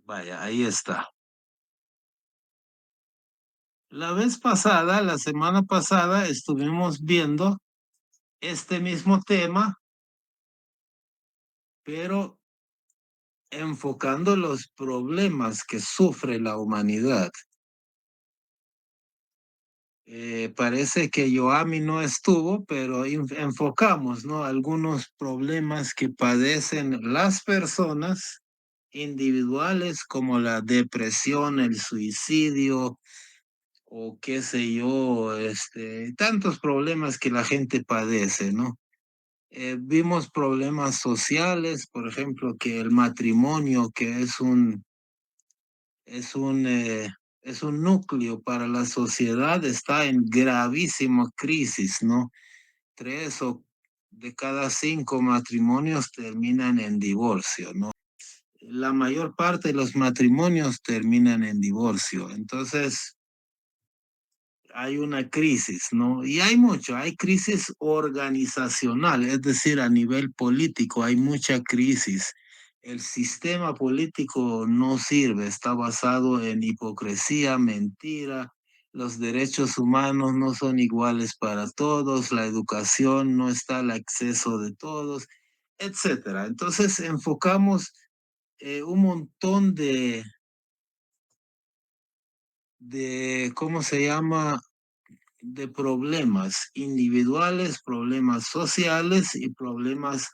Vaya, ahí está. La vez pasada, la semana pasada, estuvimos viendo este mismo tema, pero enfocando los problemas que sufre la humanidad. Parece que Joami no estuvo, pero enfocamos, ¿no? Algunos problemas que padecen las personas individuales, como la depresión, el suicidio, o qué sé yo, tantos problemas que la gente padece, ¿no? Vimos problemas sociales, por ejemplo, que el matrimonio, que es un, eh, es un núcleo para la sociedad, está en gravísima crisis, ¿no? Tres o de cada cinco matrimonios terminan en divorcio, ¿no? La mayor parte de los matrimonios terminan en divorcio. Entonces, hay una crisis, ¿no? Y hay mucho, hay crisis organizacional, es decir, a nivel político hay mucha crisis. El sistema político no sirve, está basado en hipocresía, mentira, los derechos humanos no son iguales para todos, la educación no está al acceso de todos, etcétera. Entonces enfocamos un montón ¿cómo se llama? De problemas individuales, problemas sociales y problemas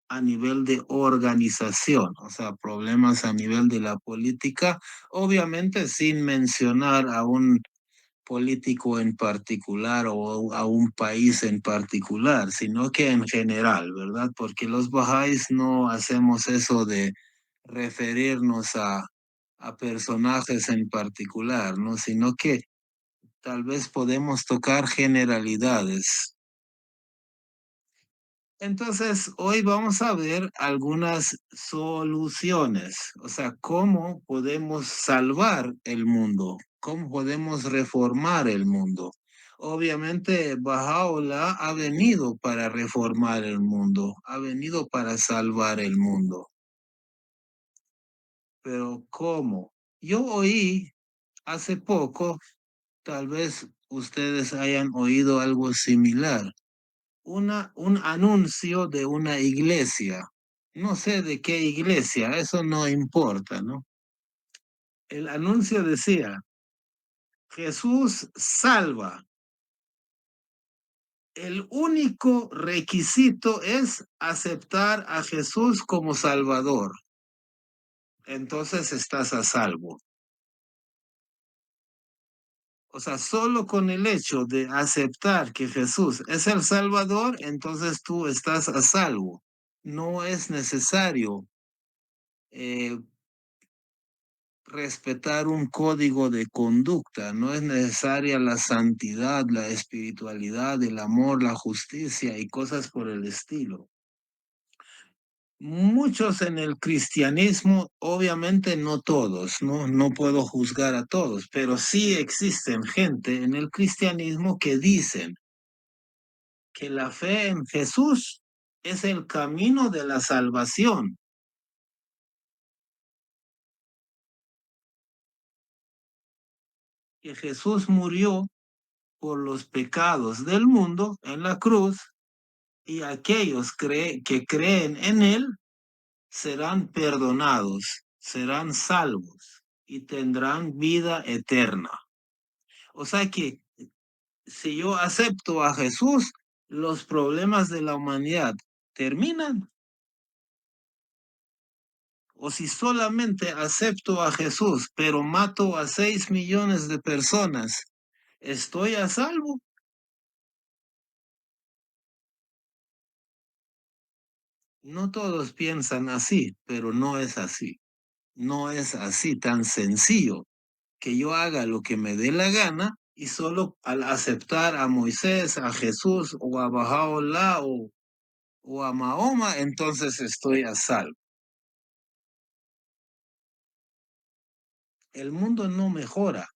a nivel de organización, o sea, problemas a nivel de la política, obviamente sin mencionar a un político en particular o a un país en particular, sino que en general, ¿verdad? Porque los bajáis no hacemos eso de referirnos a personajes en particular, ¿no? Sino que tal vez podemos tocar generalidades. Entonces, hoy vamos a ver algunas soluciones, o sea, cómo podemos salvar el mundo, cómo podemos reformar el mundo. Obviamente, Bahá'u'lláh ha venido para reformar el mundo, ha venido para salvar el mundo. Pero ¿cómo? Yo oí hace poco, tal vez ustedes hayan oído algo similar, un anuncio de una iglesia. No sé de qué iglesia, eso no importa, ¿no? El anuncio decía, Jesús salva. El único requisito es aceptar a Jesús como Salvador. Entonces estás a salvo. O sea, solo con el hecho de aceptar que Jesús es el Salvador, entonces tú estás a salvo. No es necesario eh, respetar un código de conducta, no es necesaria la santidad, la espiritualidad, el amor, la justicia y cosas por el estilo. Muchos en el cristianismo, obviamente no todos, ¿no? No puedo juzgar a todos, pero sí existen gente en el cristianismo que dicen que la fe en Jesús es el camino de la salvación, que Jesús murió por los pecados del mundo en la cruz y aquellos que creen en él serán perdonados, serán salvos y tendrán vida eterna. O sea que si yo acepto a Jesús, los problemas de la humanidad terminan. O si solamente acepto a Jesús, pero mato a 6 millones de personas, ¿estoy a salvo? No todos piensan así, pero no es así. No es así tan sencillo que yo haga lo que me dé la gana y solo al aceptar a Moisés, a Jesús o a Bahá'u'lláh o a Mahoma, entonces estoy a salvo. El mundo no mejora.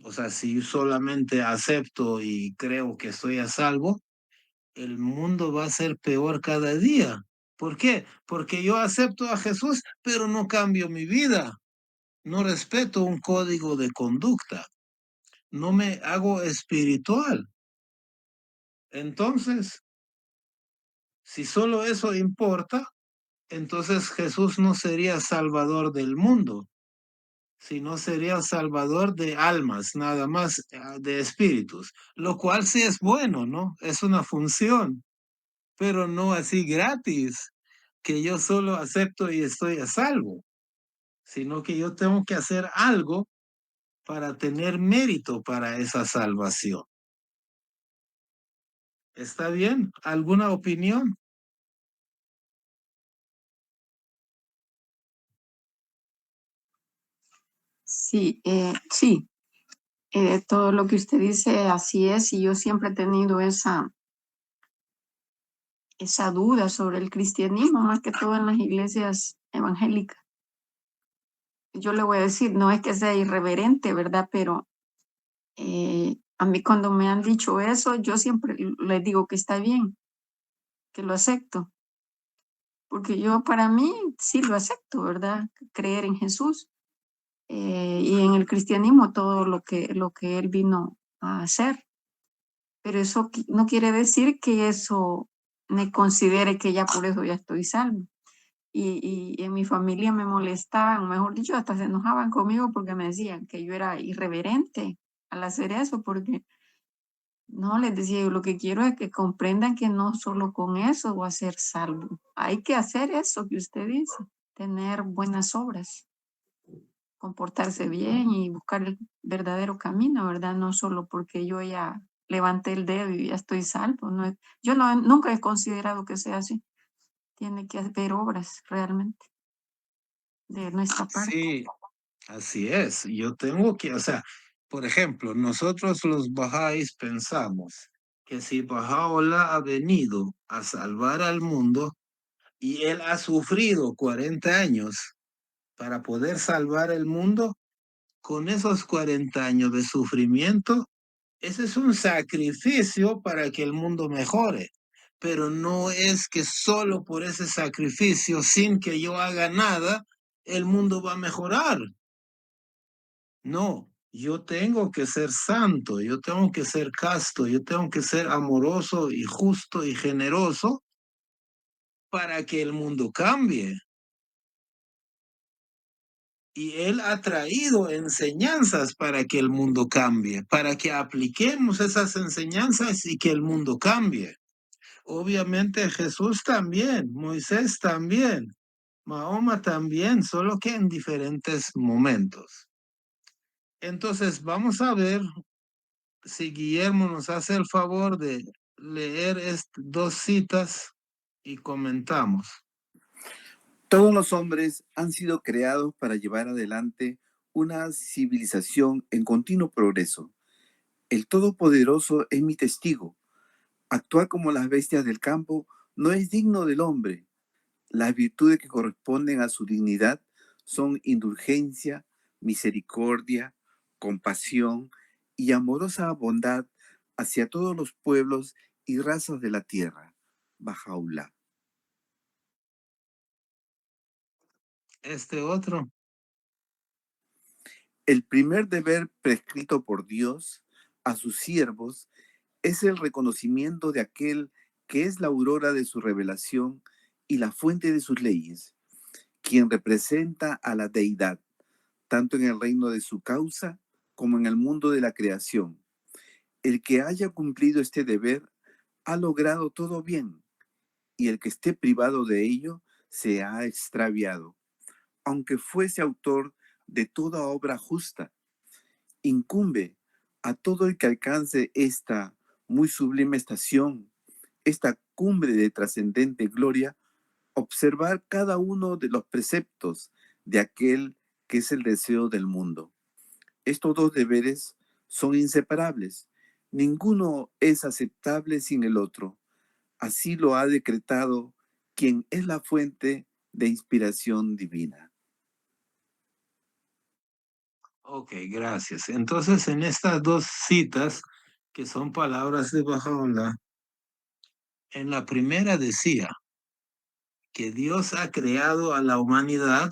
O sea, si solamente acepto y creo que estoy a salvo, el mundo va a ser peor cada día. ¿Por qué? Porque yo acepto a Jesús, pero no cambio mi vida. no respeto un código de conducta, no me hago espiritual. Entonces, si solo eso importa, entonces Jesús no sería salvador del mundo, sino sería salvador de almas, nada más de espíritus, lo cual sí es bueno, ¿no? Es una función, pero no así gratis, que yo solo acepto y estoy a salvo, sino que yo tengo que hacer algo para tener mérito para esa salvación. ¿Está bien? ¿Alguna opinión? Sí, sí, todo lo que usted dice así es, y yo siempre he tenido esa duda sobre el cristianismo, más que todo en las iglesias evangélicas. Yo le voy a decir, no es que sea irreverente, ¿verdad? Pero a mí cuando me han dicho eso, yo siempre les digo que está bien, que lo acepto, porque yo para mí sí lo acepto, ¿verdad? Creer en Jesús y en el cristianismo todo lo que Él vino a hacer. Pero eso no quiere decir que eso me considere que ya por eso ya estoy salvo. Y en mi familia me molestaban, mejor dicho, hasta se enojaban conmigo porque me decían que yo era irreverente al hacer eso, porque no, les decía yo, lo que quiero es que comprendan que no solo con eso voy a ser salvo. Hay que hacer eso que usted dice, tener buenas obras, comportarse bien y buscar el verdadero camino, ¿verdad? No solo porque yo ya levanté el dedo y ya estoy salvo. No yo no, nunca he considerado que sea así. Tiene que haber obras realmente de nuestra parte. Sí, así es. Yo tengo que, o sea, por ejemplo, nosotros los bajáis pensamos que si Bahá'u'lláh ha venido a salvar al mundo y él ha sufrido 40 años para poder salvar el mundo, con esos 40 años de sufrimiento, ese es un sacrificio para que el mundo mejore. Pero no es que solo por ese sacrificio, sin que yo haga nada, el mundo va a mejorar. No, yo tengo que ser santo, yo tengo que ser casto, yo tengo que ser amoroso y justo y generoso para que el mundo cambie. Y Él ha traído enseñanzas para que el mundo cambie, para que apliquemos esas enseñanzas y que el mundo cambie. Obviamente Jesús también, Moisés también, Mahoma también, solo que en diferentes momentos. Entonces vamos a ver si Guillermo nos hace el favor de leer dos citas y comentamos. Todos los hombres han sido creados para llevar adelante una civilización en continuo progreso. El Todopoderoso es mi testigo. Actuar como las bestias del campo no es digno del hombre. Las virtudes que corresponden a su dignidad son indulgencia, misericordia, compasión y amorosa bondad hacia todos los pueblos y razas de la tierra. Bajaula. Este otro. El primer deber prescrito por Dios a sus siervos es el reconocimiento de aquel que es la aurora de su revelación y la fuente de sus leyes, quien representa a la deidad, tanto en el reino de su causa como en el mundo de la creación. El que haya cumplido este deber ha logrado todo bien, y el que esté privado de ello se ha extraviado, aunque fuese autor de toda obra justa. Incumbe a todo el que alcance esta muy sublime estación, esta cumbre de trascendente gloria, observar cada uno de los preceptos de aquel que es el deseo del mundo. Estos dos deberes son inseparables. Ninguno es aceptable sin el otro. Así lo ha decretado quien es la fuente de inspiración divina. Ok, gracias. Entonces, en estas dos citas, que son palabras de Baha'u'lláh, en la primera decía que Dios ha creado a la humanidad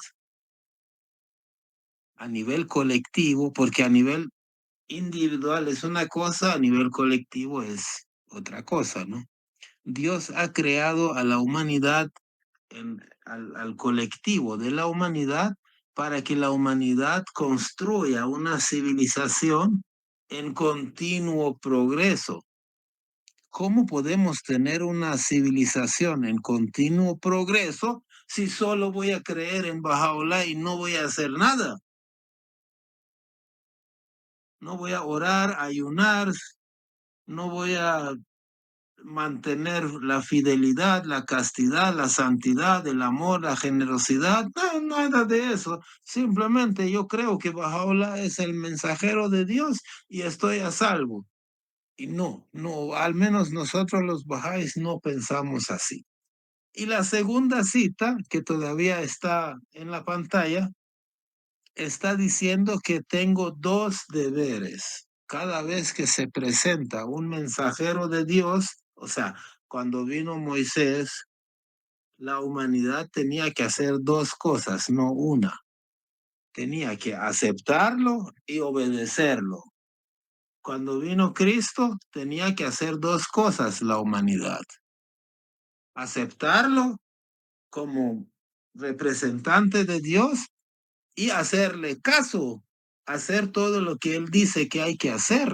a nivel colectivo, porque a nivel individual es una cosa, a nivel colectivo es otra cosa, ¿no? Dios ha creado a la humanidad, al colectivo de la humanidad, para que la humanidad construya una civilización en continuo progreso. ¿Cómo podemos tener una civilización en continuo progreso si solo voy a creer en Bahá'u'lláh y no voy a hacer nada? No voy a orar, ayunar, no voy a mantener la fidelidad, la castidad, la santidad, el amor, la generosidad, no, nada de eso. Simplemente yo creo que Bahá'u'lláh es el mensajero de Dios y estoy a salvo. Y no, al menos nosotros los bahá'ís no pensamos así. Y la segunda cita, que todavía está en la pantalla, está diciendo que tengo dos deberes. Cada vez que se presenta un mensajero de Dios, o sea, cuando vino Moisés, la humanidad tenía que hacer dos cosas, no una. Tenía que aceptarlo y obedecerlo. Cuando vino Cristo, tenía que hacer dos cosas la humanidad. Aceptarlo como representante de Dios y hacerle caso, hacer todo lo que él dice que hay que hacer.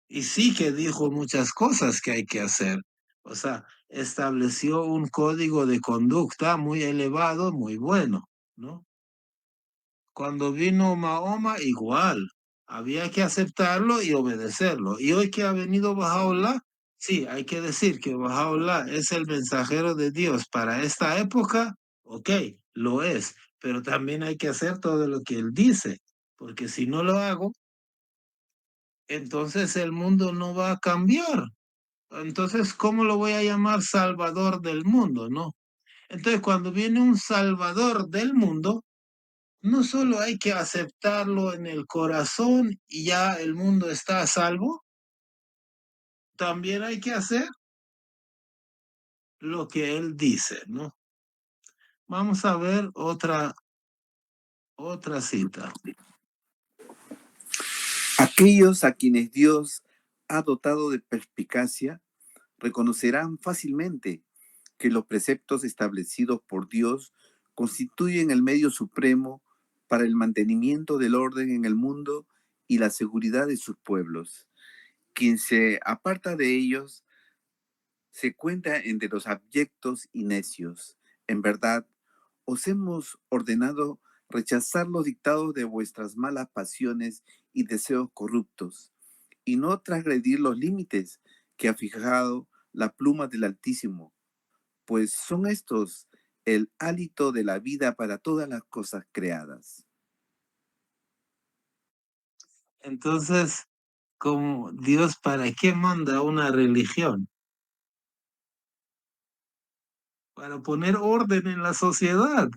Y sí que dijo muchas cosas que hay que hacer. O sea, estableció un código de conducta muy elevado, muy bueno, ¿no? Cuando vino Mahoma, igual. Había que aceptarlo y obedecerlo. Y hoy que ha venido Bahá'u'lláh, sí, hay que decir que Bahá'u'lláh es el mensajero de Dios para esta época. Ok, lo es. Pero también hay que hacer todo lo que él dice. Porque si no lo hago, entonces el mundo no va a cambiar. Entonces, ¿cómo lo voy a llamar Salvador del mundo, no? Entonces, cuando viene un Salvador del mundo, no solo hay que aceptarlo en el corazón y ya el mundo está a salvo, también hay que hacer lo que él dice, ¿no? Vamos a ver otra cita. Aquellos a quienes Dios ha dotado de perspicacia reconocerán fácilmente que los preceptos establecidos por Dios constituyen el medio supremo para el mantenimiento del orden en el mundo y la seguridad de sus pueblos. Quien se aparta de ellos se cuenta entre los abyectos y necios. En verdad, os hemos ordenado rechazar los dictados de vuestras malas pasiones y deseos corruptos, y no transgredir los límites que ha fijado la pluma del Altísimo, pues son estos el hálito de la vida para todas las cosas creadas. Entonces, como Dios, ¿para qué manda una religión? Para poner orden en la sociedad.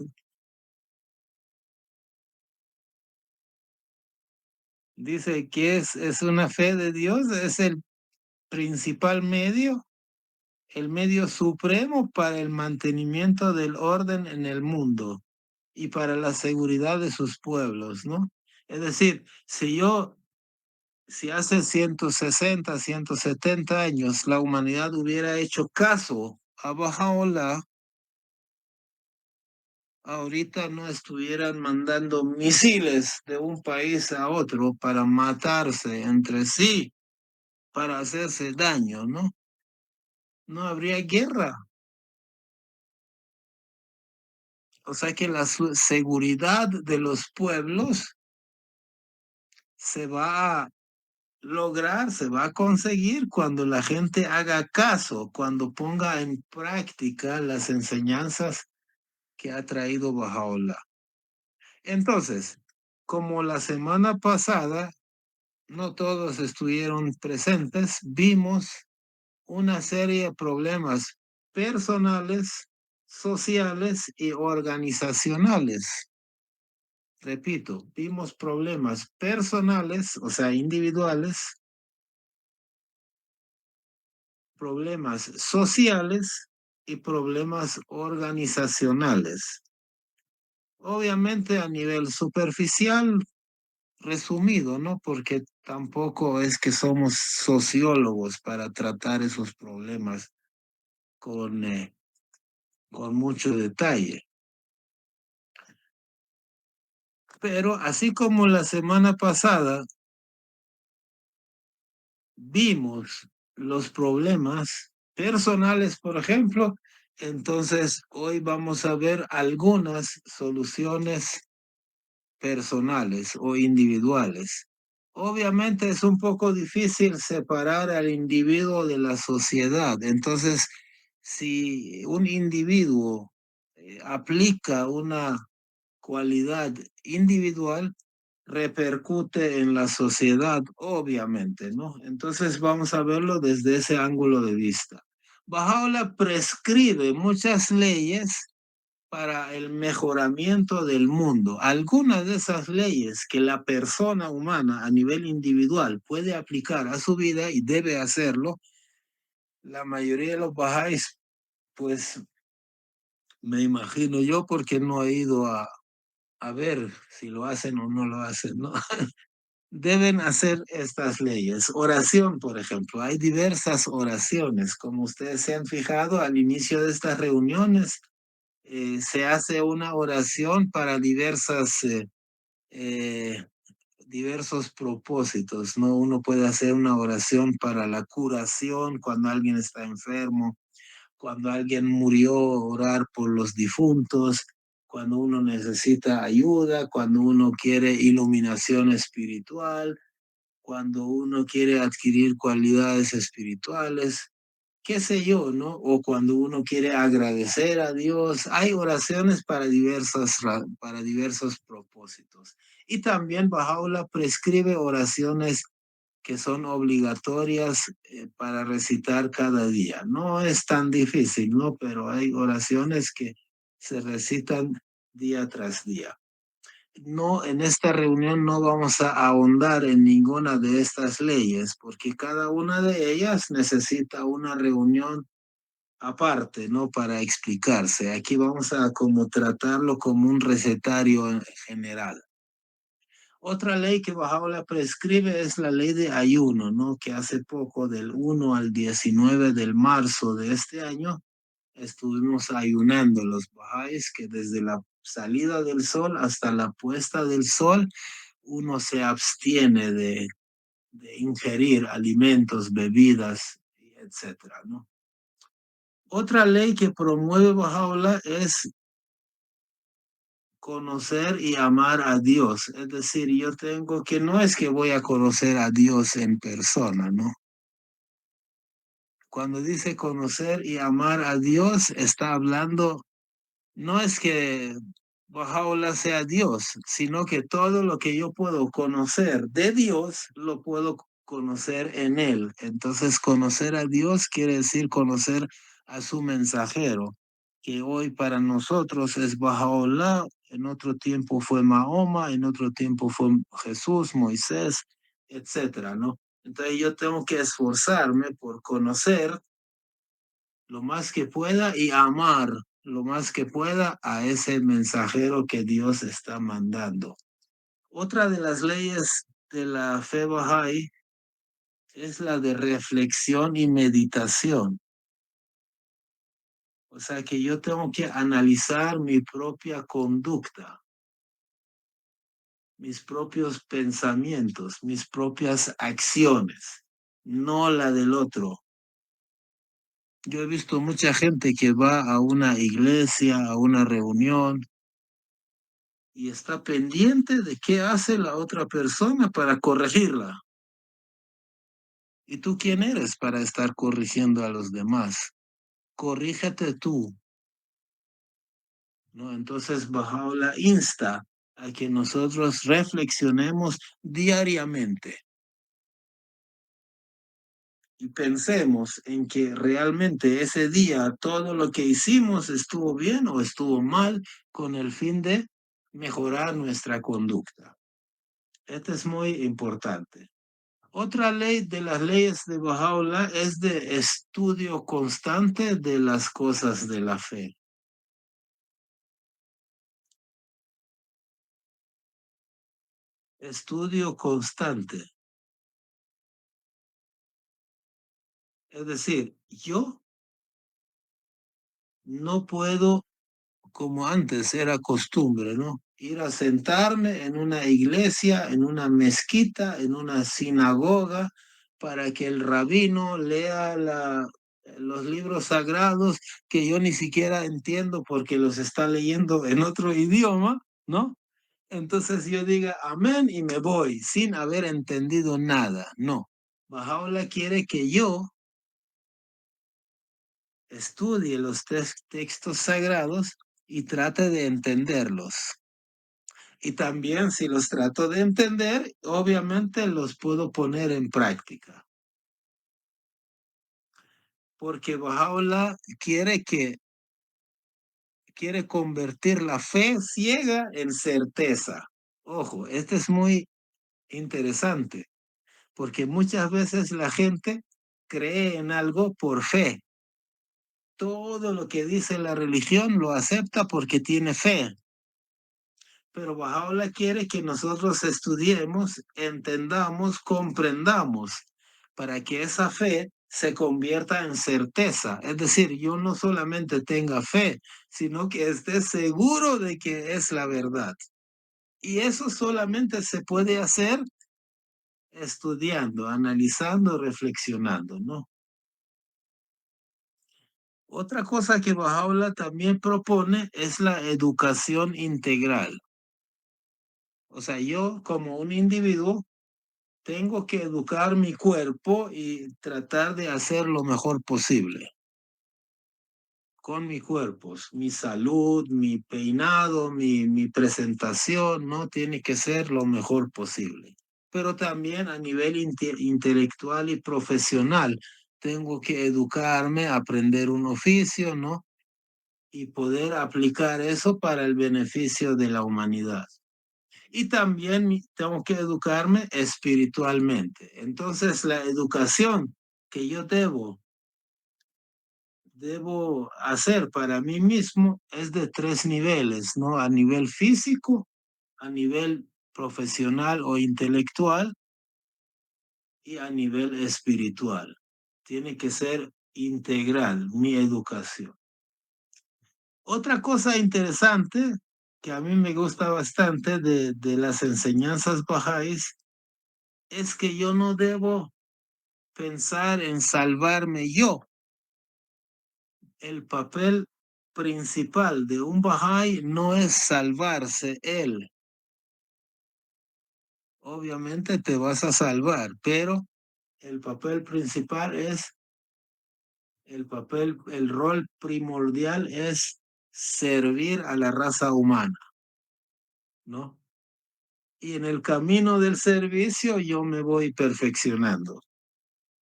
Dice que es una fe de Dios, es el principal medio, el medio supremo para el mantenimiento del orden en el mundo y para la seguridad de sus pueblos, ¿no? Es decir, si hace 160, 170 años la humanidad hubiera hecho caso a Bahá'u'lláh, ahorita no estuvieran mandando misiles de un país a otro para matarse entre sí, para hacerse daño, ¿no? No habría guerra. O sea que la seguridad de los pueblos se va a lograr, se va a conseguir cuando la gente haga caso, cuando ponga en práctica las enseñanzas que ha traído Bahá'u'lláh. Entonces, como la semana pasada no todos estuvieron presentes, vimos una serie de problemas personales, sociales y organizacionales. Repito, vimos problemas personales, o sea, individuales, problemas sociales y problemas organizacionales. Obviamente a nivel superficial resumido, ¿no? Porque tampoco es que somos sociólogos para tratar esos problemas con mucho detalle. Pero así como la semana pasada vimos los problemas personales, por ejemplo, entonces hoy vamos a ver algunas soluciones personales o individuales. Obviamente es un poco difícil separar al individuo de la sociedad. Entonces, si un individuo aplica una cualidad individual, repercute en la sociedad, obviamente, ¿no? Entonces vamos a verlo desde ese ángulo de vista. Bahá'u'lláh prescribe muchas leyes para el mejoramiento del mundo. Algunas de esas leyes que la persona humana a nivel individual puede aplicar a su vida y debe hacerlo, la mayoría de los bahá'ís, pues me imagino yo, porque no he ido a ver si lo hacen o no lo hacen, ¿no? Deben hacer estas leyes. Oración, por ejemplo. Hay diversas oraciones. Como ustedes se han fijado, al inicio de estas reuniones se hace una oración para diversos propósitos, ¿no? Uno puede hacer una oración para la curación cuando alguien está enfermo, cuando alguien murió, orar por los difuntos, cuando uno necesita ayuda, cuando uno quiere iluminación espiritual, cuando uno quiere adquirir cualidades espirituales, qué sé yo, ¿no? O cuando uno quiere agradecer a Dios. Hay oraciones para diversos propósitos. Y también Bahá'u'lláh prescribe oraciones que son obligatorias para recitar cada día. No es tan difícil, ¿no? Pero hay oraciones que se recitan día tras día. No, en esta reunión no vamos a ahondar en ninguna de estas leyes, porque cada una de ellas necesita una reunión aparte, ¿no? Para explicarse. Aquí vamos a como tratarlo como un recetario en general. Otra ley que Bahá'u'lláh prescribe es la ley de ayuno, ¿no? Que hace poco, del 1 al 19 de marzo de este año, estuvimos ayunando los bahá'ís, que desde la salida del sol hasta la puesta del sol, uno se abstiene de ingerir alimentos, bebidas, etcétera, ¿no? Otra ley que promueve Bahá'u'lláh es conocer y amar a Dios. Es decir, yo tengo que, no es que voy a conocer a Dios en persona, ¿no? Cuando dice conocer y amar a Dios, está hablando, no es que Bahá'u'lláh sea Dios, sino que todo lo que yo puedo conocer de Dios, lo puedo conocer en Él. Entonces, conocer a Dios quiere decir conocer a su mensajero, que hoy para nosotros es Bahá'u'lláh, en otro tiempo fue Mahoma, en otro tiempo fue Jesús, Moisés, etcétera, ¿no? Entonces yo tengo que esforzarme por conocer lo más que pueda y amar lo más que pueda a ese mensajero que Dios está mandando. Otra de las leyes de la fe Bahá'í es la de reflexión y meditación. O sea que yo tengo que analizar mi propia conducta, mis propios pensamientos, mis propias acciones, no la del otro. Yo he visto mucha gente que va a una iglesia, a una reunión, y está pendiente de qué hace la otra persona para corregirla. ¿Y tú quién eres para estar corrigiendo a los demás? Corrígete tú, ¿no? Entonces Bahá'u'lláh insta a que nosotros reflexionemos diariamente y pensemos en que realmente ese día todo lo que hicimos estuvo bien o estuvo mal, con el fin de mejorar nuestra conducta. Esto es muy importante. Otra ley de las leyes de Bahá'u'lláh es de estudio constante de las cosas de la fe. estudio constante. Es decir, yo no puedo, como antes era costumbre, ¿no? Ir a sentarme en una iglesia, en una mezquita, en una sinagoga, para que el rabino lea los libros sagrados que yo ni siquiera entiendo porque los está leyendo en otro idioma, ¿no? Entonces yo diga amén y me voy sin haber entendido nada. No. Bahá'u'lláh quiere que yo estudie los textos sagrados y trate de entenderlos. Y también si los trato de entender, obviamente los puedo poner en práctica. Porque Bahá'u'lláh quiere convertir la fe ciega en certeza. Ojo, este es muy interesante, porque muchas veces la gente cree en algo por fe. Todo lo que dice la religión lo acepta porque tiene fe. Pero Bahá'u'lláh quiere que nosotros estudiemos, entendamos, comprendamos, para que esa fe se convierta en certeza. Es decir, yo no solamente tenga fe, sino que esté seguro de que es la verdad. Y eso solamente se puede hacer estudiando, analizando, reflexionando, ¿no? Otra cosa que Bahá'u'lláh también propone es la educación integral. O sea, yo como un individuo tengo que educar mi cuerpo y tratar de hacer lo mejor posible con mi cuerpo, mi salud, mi peinado, mi presentación, ¿no? Tiene que ser lo mejor posible. Pero también a nivel intelectual y profesional, tengo que educarme, aprender un oficio, ¿no? Y poder aplicar eso para el beneficio de la humanidad. Y también tengo que educarme espiritualmente. Entonces, la educación que yo debo hacer para mí mismo es de 3 niveles, ¿no? A nivel físico, a nivel profesional o intelectual y a nivel espiritual. Tiene que ser integral mi educación. Otra cosa interesante que a mí me gusta bastante de las enseñanzas bahá'ís es que yo no debo pensar en salvarme yo. El papel principal de un Bahá'í no es salvarse él. Obviamente te vas a salvar, pero el papel principal es, el rol primordial es servir a la raza humana, ¿no? Y en el camino del servicio yo me voy perfeccionando.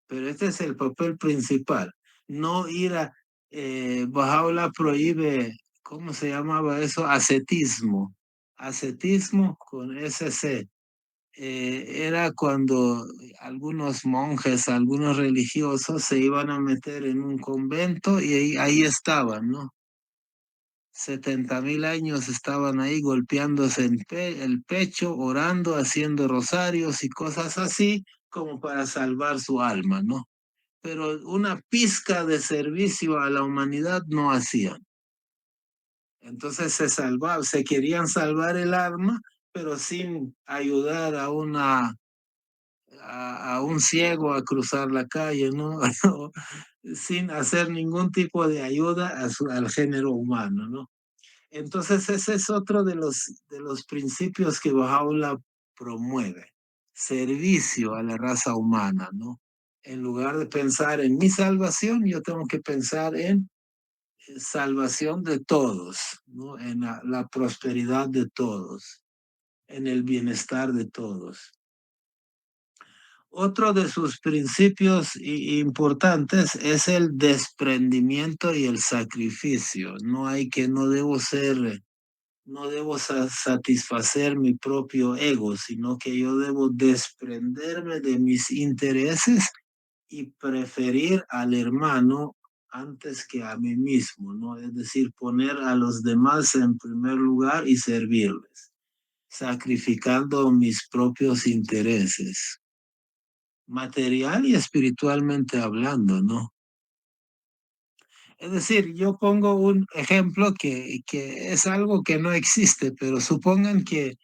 Pero este es el papel principal. No ir a, Bahá'u'lláh prohíbe, ¿cómo se llamaba eso? Ascetismo. Ascetismo con SC. Era cuando algunos monjes, algunos religiosos se iban a meter en un convento y ahí estaban, ¿no? 70,000 años estaban ahí golpeándose en el pecho, orando, haciendo rosarios y cosas así, como para salvar su alma, ¿no? Pero una pizca de servicio a la humanidad no hacían. Entonces se querían salvar el alma, pero sin ayudar a un ciego a cruzar la calle, ¿no? Sin hacer ningún tipo de ayuda al género humano, ¿no? Entonces ese es otro de los principios que Bahá'u'lláh promueve, servicio a la raza humana, ¿no? En lugar de pensar en mi salvación, yo tengo que pensar en salvación de todos, ¿no? En la prosperidad de todos, en el bienestar de todos. Otro de sus principios importantes es el desprendimiento y el sacrificio. No debo satisfacer mi propio ego, sino que yo debo desprenderme de mis intereses y preferir al hermano antes que a mí mismo, ¿no? Es decir, poner a los demás en primer lugar y servirles. sacrificando mis propios intereses, material y espiritualmente hablando, ¿no? Es decir, yo pongo un ejemplo que es algo que no existe, pero supongan que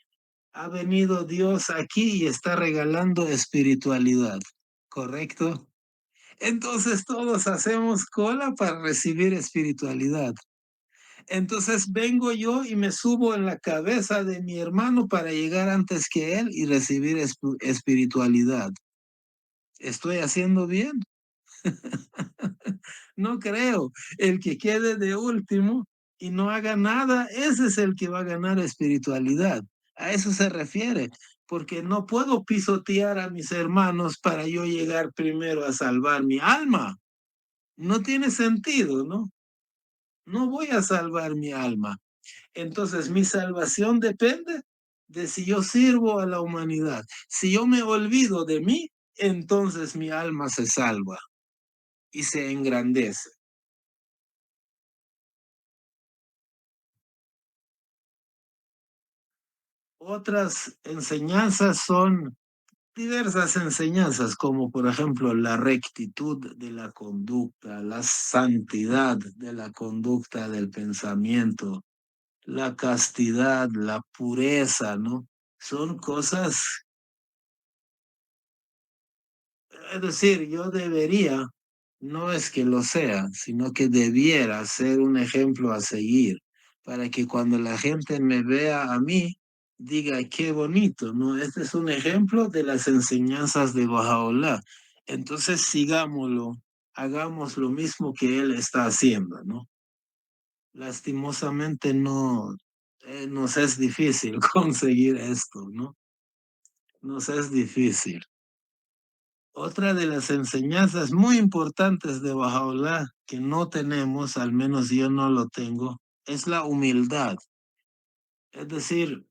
ha venido Dios aquí y está regalando espiritualidad, ¿correcto? Entonces todos hacemos cola para recibir espiritualidad. Entonces vengo yo y me subo en la cabeza de mi hermano para llegar antes que él y recibir espiritualidad. ¿Estoy haciendo bien? No creo. El que quede de último y no haga nada, ese es el que va a ganar espiritualidad. A eso se refiere, porque no puedo pisotear a mis hermanos para yo llegar primero a salvar mi alma. No tiene sentido, ¿no? No voy a salvar mi alma. Entonces, mi salvación depende de si yo sirvo a la humanidad. Si yo me olvido de mí, entonces mi alma se salva y se engrandece. Otras enseñanzas son diversas enseñanzas, como por ejemplo la rectitud de la conducta, la santidad de la conducta del pensamiento, la castidad, la pureza, ¿no? Son cosas, es decir, yo debería, no es que lo sea, sino que debiera ser un ejemplo a seguir, para que cuando la gente me vea a mí, diga, qué bonito, ¿no? Este es un ejemplo de las enseñanzas de Bahá'u'lláh. Entonces sigámoslo, hagamos lo mismo que él está haciendo, ¿no? Lastimosamente no, nos es difícil conseguir esto, ¿no? Nos es difícil. Otra de las enseñanzas muy importantes de Bahá'u'lláh que no tenemos, al menos yo no lo tengo, es la humildad. Es decir,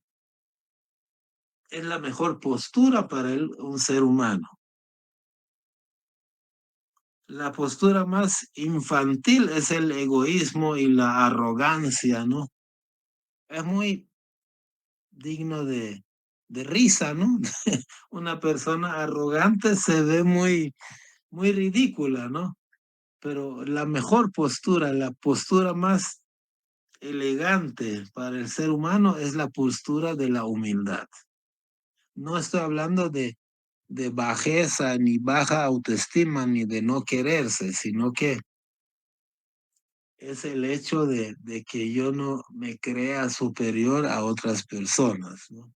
es la mejor postura para un ser humano. La postura más infantil es el egoísmo y la arrogancia, ¿no? Es muy digno de risa, ¿no? Una persona arrogante se ve muy, muy ridícula, ¿no? Pero la mejor postura, la postura más elegante para el ser humano es la postura de la humildad. No estoy hablando de bajeza, ni baja autoestima, ni de no quererse, sino que es el hecho de que yo no me crea superior a otras personas, ¿no?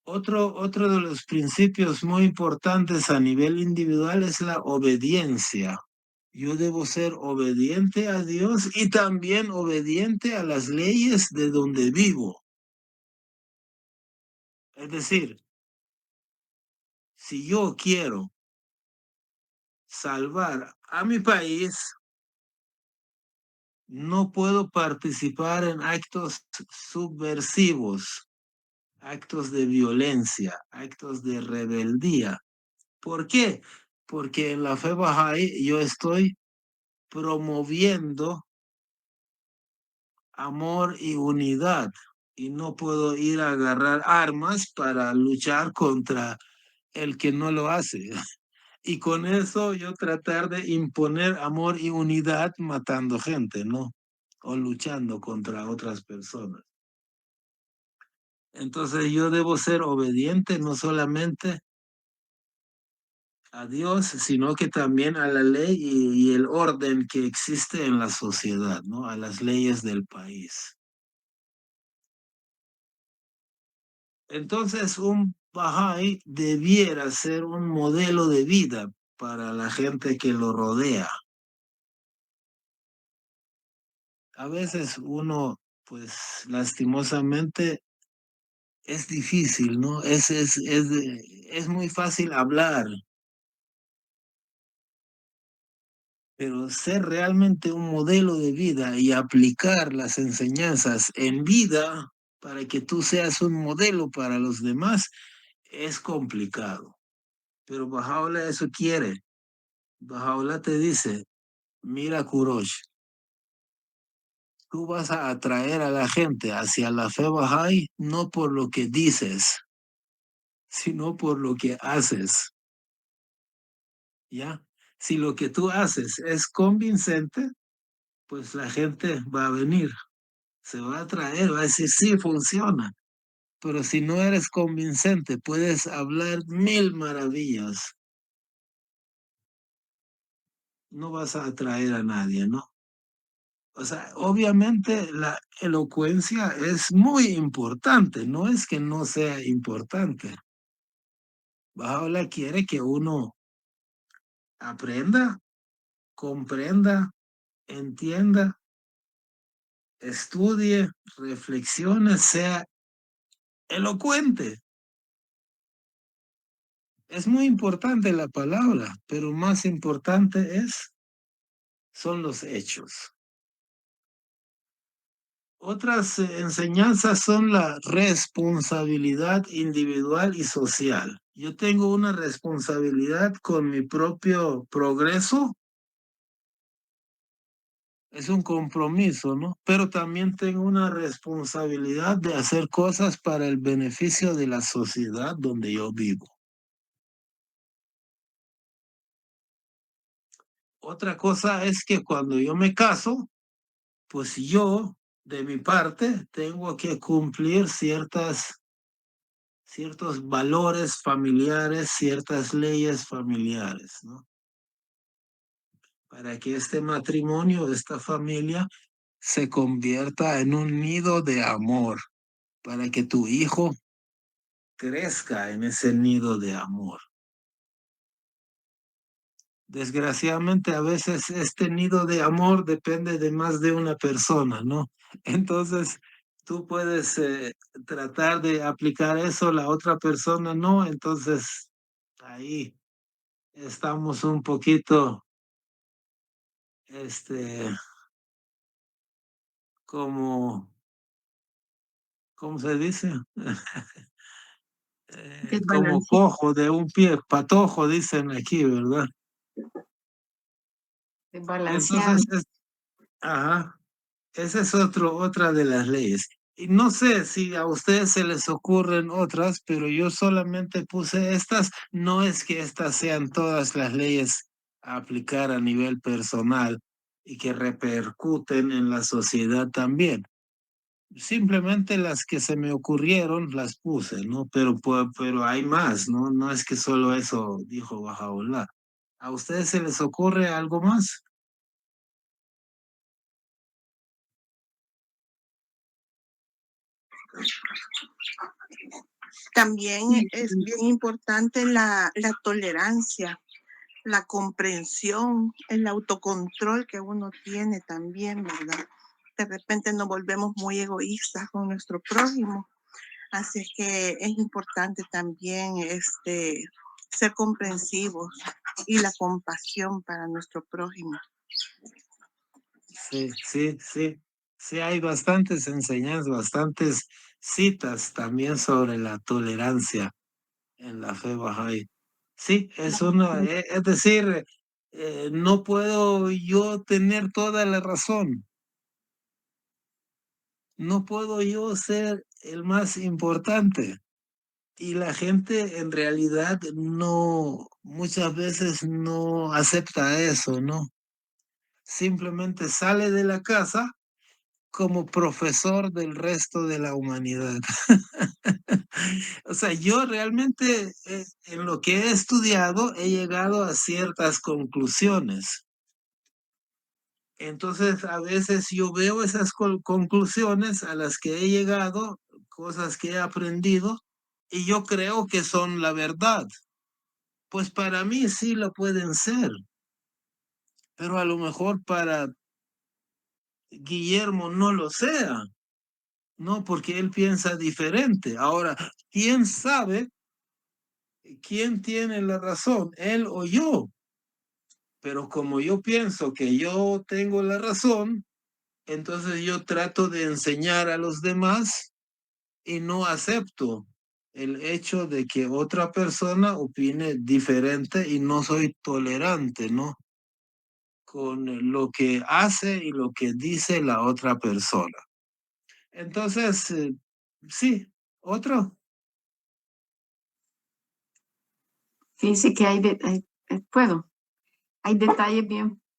Otro de los principios muy importantes a nivel individual es la obediencia. Yo debo ser obediente a Dios y también obediente a las leyes de donde vivo. Es decir, si yo quiero salvar a mi país, no puedo participar en actos subversivos, actos de violencia, actos de rebeldía. ¿Por qué? Porque en la fe Bahá'í yo estoy promoviendo amor y unidad y no puedo ir a agarrar armas para luchar contra el que no lo hace. Y con eso yo tratar de imponer amor y unidad matando gente, ¿no? O luchando contra otras personas. Entonces yo debo ser obediente no solamente a Dios, sino que también a la ley y el orden que existe en la sociedad, ¿no? A las leyes del país. Entonces un Bahá'í debiera ser un modelo de vida para la gente que lo rodea. A veces uno, pues lastimosamente, es difícil, ¿no? Es muy fácil hablar, pero ser realmente un modelo de vida y aplicar las enseñanzas en vida para que tú seas un modelo para los demás es complicado. Pero Bahá'u'lláh eso quiere. Bahá'u'lláh te dice, mira Kurosh, tú vas a atraer a la gente hacia la fe Bahá'í no por lo que dices, sino por lo que haces. ¿Ya? Si lo que tú haces es convincente, pues la gente va a venir, se va a atraer, va a decir, sí, funciona. Pero si no eres convincente, puedes hablar 1000 maravillas, no vas a atraer a nadie, ¿no? O sea, obviamente la elocuencia es muy importante, no es que no sea importante. Bahá'u'lláh quiere que uno aprenda, comprenda, entienda, estudie, reflexione, sea elocuente. Es muy importante la palabra, pero más importante son los hechos. Otras enseñanzas son la responsabilidad individual y social. Yo tengo una responsabilidad con mi propio progreso. Es un compromiso, ¿no? Pero también tengo una responsabilidad de hacer cosas para el beneficio de la sociedad donde yo vivo. Otra cosa es que cuando yo me caso, pues yo, de mi parte, tengo que cumplir ciertos valores familiares, ciertas leyes familiares, ¿no? Para que este matrimonio, esta familia, se convierta en un nido de amor, para que tu hijo crezca en ese nido de amor. Desgraciadamente, a veces este nido de amor depende de más de una persona, ¿no? Entonces, tú puedes tratar de aplicar eso, la otra persona no, entonces ahí estamos un poquito, como, ¿cómo se dice? Como Desbalance, cojo de un pie, patojo, dicen aquí, ¿verdad? desbalanceado. Entonces, ajá. Esa es otra de las leyes. Y no sé si a ustedes se les ocurren otras, pero yo solamente puse estas. No es que estas sean todas las leyes a aplicar a nivel personal y que repercuten en la sociedad también. Simplemente las que se me ocurrieron las puse, ¿no? Pero hay más, ¿no? No es que solo eso dijo Bahá'u'lláh. ¿A ustedes se les ocurre algo más? También es bien importante la tolerancia, la comprensión, el autocontrol que uno tiene también, ¿verdad? De repente nos volvemos muy egoístas con nuestro prójimo. Así es que es importante también ser comprensivos y la compasión para nuestro prójimo. Sí, sí, sí. Sí, hay bastantes enseñanzas, bastantes citas también sobre la tolerancia en la fe Bahá'í. Sí, es decir, no puedo yo tener toda la razón. No puedo yo ser el más importante. Y la gente en realidad no, muchas veces no acepta eso, ¿no? Simplemente sale de la casa como profesor del resto de la humanidad. O sea, yo realmente en lo que he estudiado he llegado a ciertas conclusiones. Entonces, a veces yo veo esas conclusiones a las que he llegado, cosas que he aprendido, y yo creo que son la verdad. Pues para mí sí lo pueden ser, pero a lo mejor para Guillermo no lo sea. No, porque él piensa diferente. Ahora, ¿quién sabe quién tiene la razón, él o yo? Pero como yo pienso que yo tengo la razón, entonces yo trato de enseñar a los demás y no acepto el hecho de que otra persona opine diferente y no soy tolerante, ¿no? con lo que hace y lo que dice la otra persona. Entonces, sí, otro. Fíjese que hay detalles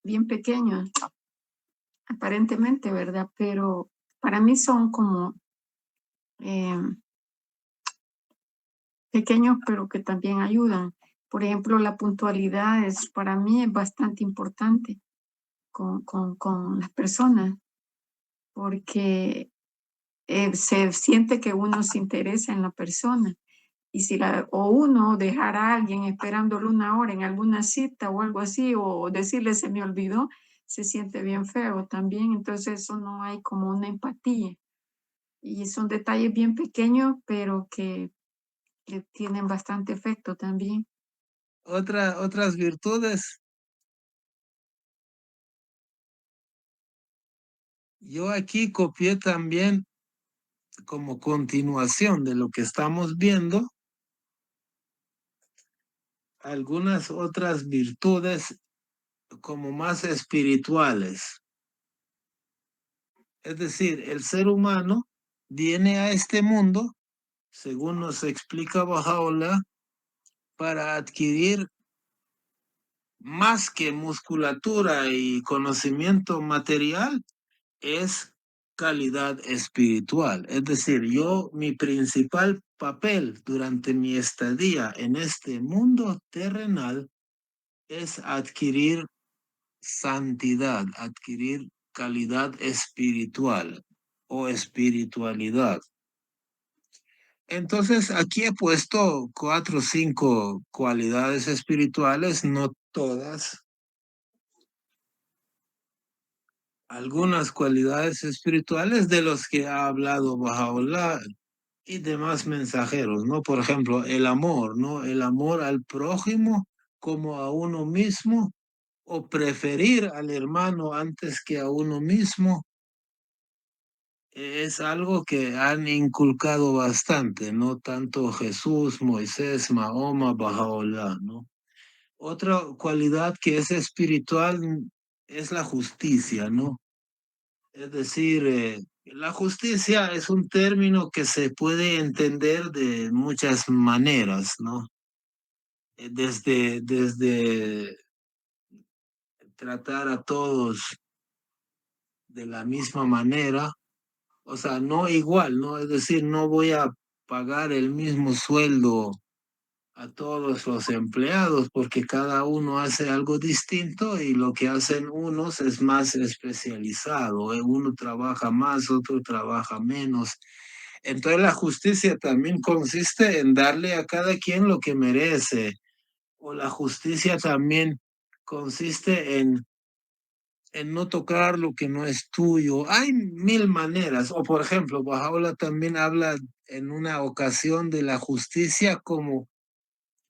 bien pequeños, aparentemente, ¿verdad? Pero para mí son como pequeños, pero que también ayudan. Por ejemplo, la puntualidad para mí es bastante importante con las personas, porque se siente que uno se interesa en la persona. Y si o uno dejar a alguien esperándolo una hora en alguna cita o algo así, o decirle se me olvidó, se siente bien feo también. Entonces eso no hay como una empatía. Y son detalles bien pequeños, pero que tienen bastante efecto también. Otras virtudes. Yo aquí copié también como continuación de lo que estamos viendo algunas otras virtudes como más espirituales. Es decir, el ser humano viene a este mundo, según nos explica Baha'u'lláh, para adquirir más que musculatura y conocimiento material, es calidad espiritual. Es decir, mi principal papel durante mi estadía en este mundo terrenal es adquirir santidad, adquirir calidad espiritual o espiritualidad. Entonces, aquí he puesto 4 o 5 cualidades espirituales, no todas. Algunas cualidades espirituales de los que ha hablado Baha'u'lláh y demás mensajeros, ¿no? Por ejemplo, el amor, ¿no? El amor al prójimo como a uno mismo, o preferir al hermano antes que a uno mismo, es algo que han inculcado bastante, ¿no? Tanto Jesús, Moisés, Mahoma, Baha'u'lláh, ¿no? Otra cualidad que es espiritual es la justicia, ¿no? Es decir, la justicia es un término que se puede entender de muchas maneras, ¿no? Desde tratar a todos de la misma manera, o sea, no igual, ¿no? Es decir, no voy a pagar el mismo sueldo a todos los empleados porque cada uno hace algo distinto y lo que hacen unos es más especializado. Uno trabaja más, otro trabaja menos. Entonces la justicia también consiste en darle a cada quien lo que merece. O la justicia también consiste en no tocar lo que no es tuyo. Hay mil maneras. O por ejemplo, Baha'u'lláh también habla en una ocasión de la justicia como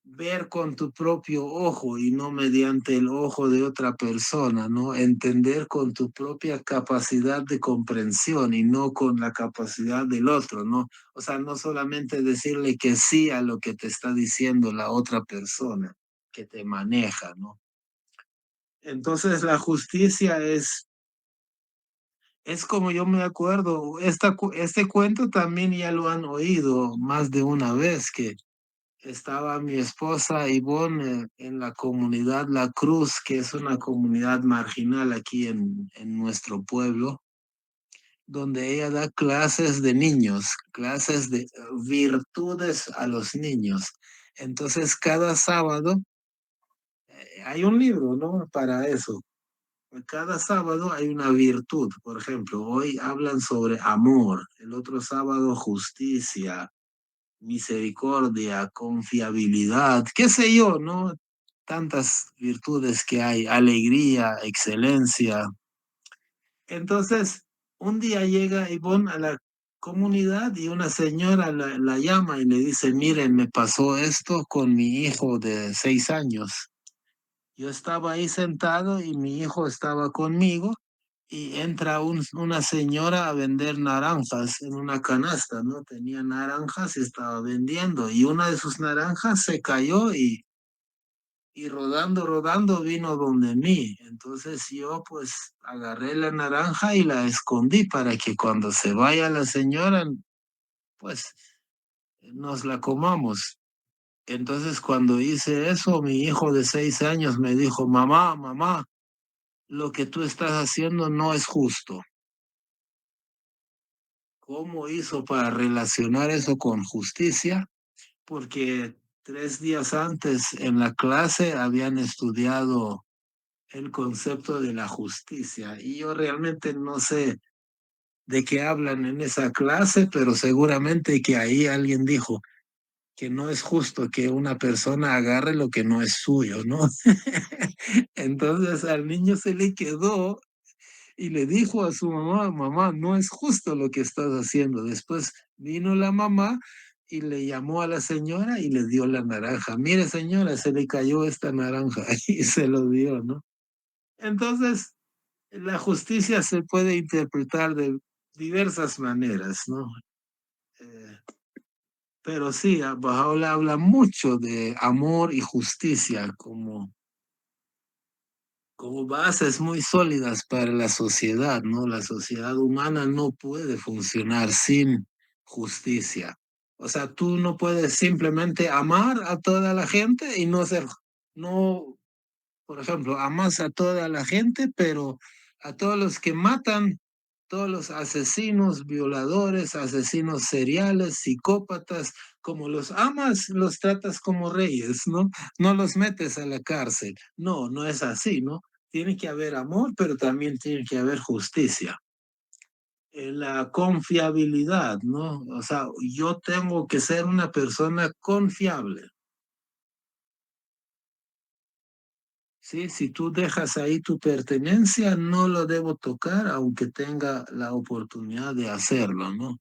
ver con tu propio ojo y no mediante el ojo de otra persona, ¿no? Entender con tu propia capacidad de comprensión y no con la capacidad del otro, ¿no? O sea, no solamente decirle que sí a lo que te está diciendo la otra persona que te maneja, ¿no? Entonces la justicia es como yo me acuerdo, este cuento también ya lo han oído más de una vez, que estaba mi esposa Ivonne en la comunidad La Cruz, que es una comunidad marginal aquí en nuestro pueblo, donde ella da clases de niños, clases de virtudes a los niños. Entonces, cada sábado hay un libro, ¿no? Para eso. Cada sábado hay una virtud. Por ejemplo, hoy hablan sobre amor, el otro sábado justicia, misericordia, confiabilidad, qué sé yo, ¿no? Tantas virtudes que hay, alegría, excelencia. Entonces, un día llega Ivonne a la comunidad y una señora la llama y le dice, miren, me pasó esto con mi hijo de 6 años. Yo estaba ahí sentado y mi hijo estaba conmigo y entra una señora a vender naranjas en una canasta, ¿no? Tenía naranjas y estaba vendiendo y una de sus naranjas se cayó y y rodando vino donde mí. Entonces yo pues agarré la naranja y la escondí para que cuando se vaya la señora, pues nos la comamos. Entonces cuando hice eso, mi hijo de 6 años me dijo, mamá, lo que tú estás haciendo no es justo. ¿Cómo hizo para relacionar eso con justicia? Porque 3 días antes en la clase habían estudiado el concepto de la justicia y yo realmente no sé de qué hablan en esa clase, pero seguramente que ahí alguien dijo que no es justo que una persona agarre lo que no es suyo, ¿no? Entonces al niño se le quedó y le dijo a su mamá, no es justo lo que estás haciendo. Después vino la mamá y le llamó a la señora y le dio la naranja. Mire, señora, se le cayó esta naranja y se lo dio, ¿no? Entonces, la justicia se puede interpretar de diversas maneras, ¿no? Eh, pero sí, Bahá'u'lláh habla mucho de amor y justicia como bases muy sólidas para la sociedad, ¿no? La sociedad humana no puede funcionar sin justicia. O sea, tú no puedes simplemente amar a toda la gente y no, por ejemplo, amas a toda la gente, pero a todos los que matan, todos los asesinos, violadores, asesinos seriales, psicópatas, como los amas, los tratas como reyes, ¿no? No los metes a la cárcel. No, no es así, ¿no? Tiene que haber amor, pero también tiene que haber justicia. La confiabilidad, ¿no? O sea, yo tengo que ser una persona confiable. Sí, si tú dejas ahí tu pertenencia, no lo debo tocar, aunque tenga la oportunidad de hacerlo, ¿no?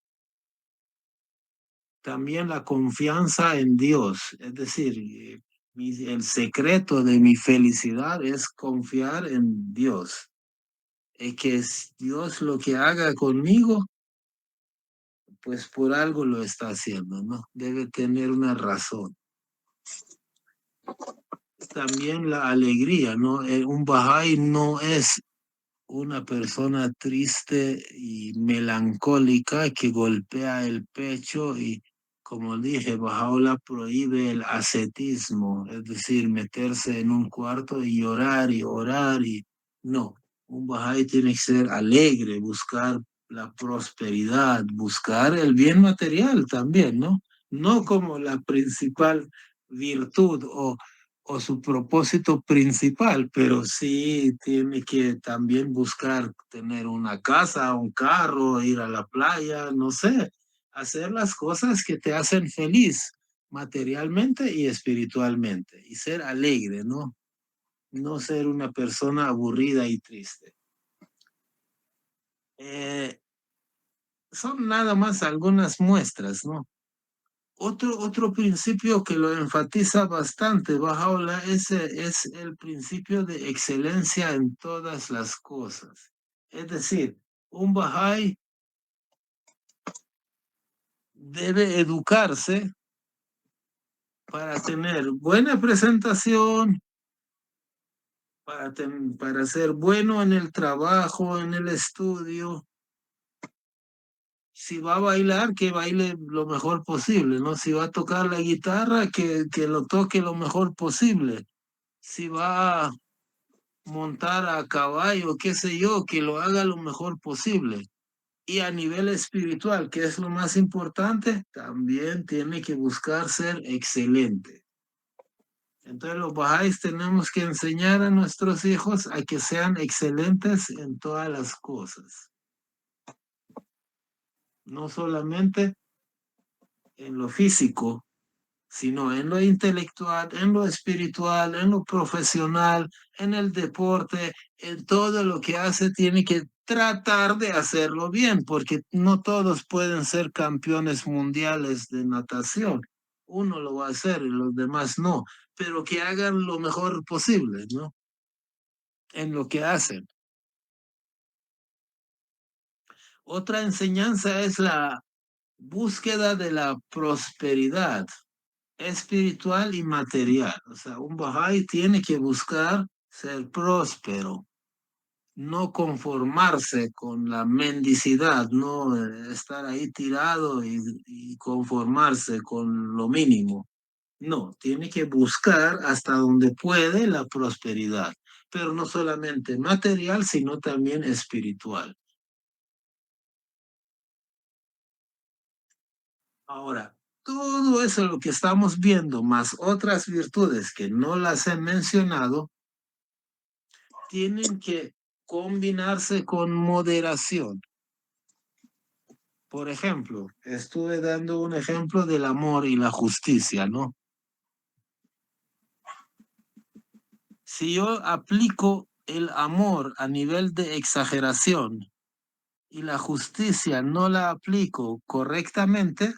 También la confianza en Dios, es decir, el secreto de mi felicidad es confiar en Dios. Es que Dios lo que haga conmigo, pues por algo lo está haciendo, ¿no? Debe tener una razón. También la alegría, ¿no? Un Bahá'í no es una persona triste y melancólica que golpea el pecho y, como dije, Bahá'u'lláh prohíbe el ascetismo, es decir, meterse en un cuarto y llorar y orar y no, un Bahá'í tiene que ser alegre, buscar la prosperidad, buscar el bien material también, ¿no? No como la principal virtud o su propósito principal, pero sí tiene que también buscar tener una casa, un carro, ir a la playa, no sé, hacer las cosas que te hacen feliz materialmente y espiritualmente y ser alegre, ¿no? No ser una persona aburrida y triste. Son nada más algunas muestras, ¿no? Otro principio que lo enfatiza bastante Bahá'u'lláh es el principio de excelencia en todas las cosas. Es decir, un Bahá'í debe educarse para tener buena presentación, para ser bueno en el trabajo, en el estudio. Si va a bailar, que baile lo mejor posible, ¿no? Si va a tocar la guitarra, que lo toque lo mejor posible. Si va a montar a caballo, qué sé yo, que lo haga lo mejor posible. Y a nivel espiritual, que es lo más importante, también tiene que buscar ser excelente. Entonces los bahá'ís tenemos que enseñar a nuestros hijos a que sean excelentes en todas las cosas. No solamente en lo físico, sino en lo intelectual, en lo espiritual, en lo profesional, en el deporte, en todo lo que hace, tiene que tratar de hacerlo bien, porque no todos pueden ser campeones mundiales de natación. Uno lo va a hacer y los demás no, pero que hagan lo mejor posible, ¿no? En lo que hacen. Otra enseñanza es la búsqueda de la prosperidad. espiritual y material. O sea, un Bahá'í tiene que buscar ser próspero, no conformarse con la mendicidad, no estar ahí tirado y conformarse con lo mínimo. No, tiene que buscar hasta donde puede la prosperidad, pero no solamente material, sino también espiritual. Ahora, todo eso lo que estamos viendo, más otras virtudes que no las he mencionado, tienen que combinarse con moderación. Por ejemplo, estuve dando un ejemplo del amor y la justicia, ¿no? Si yo aplico el amor a nivel de exageración y la justicia no la aplico correctamente,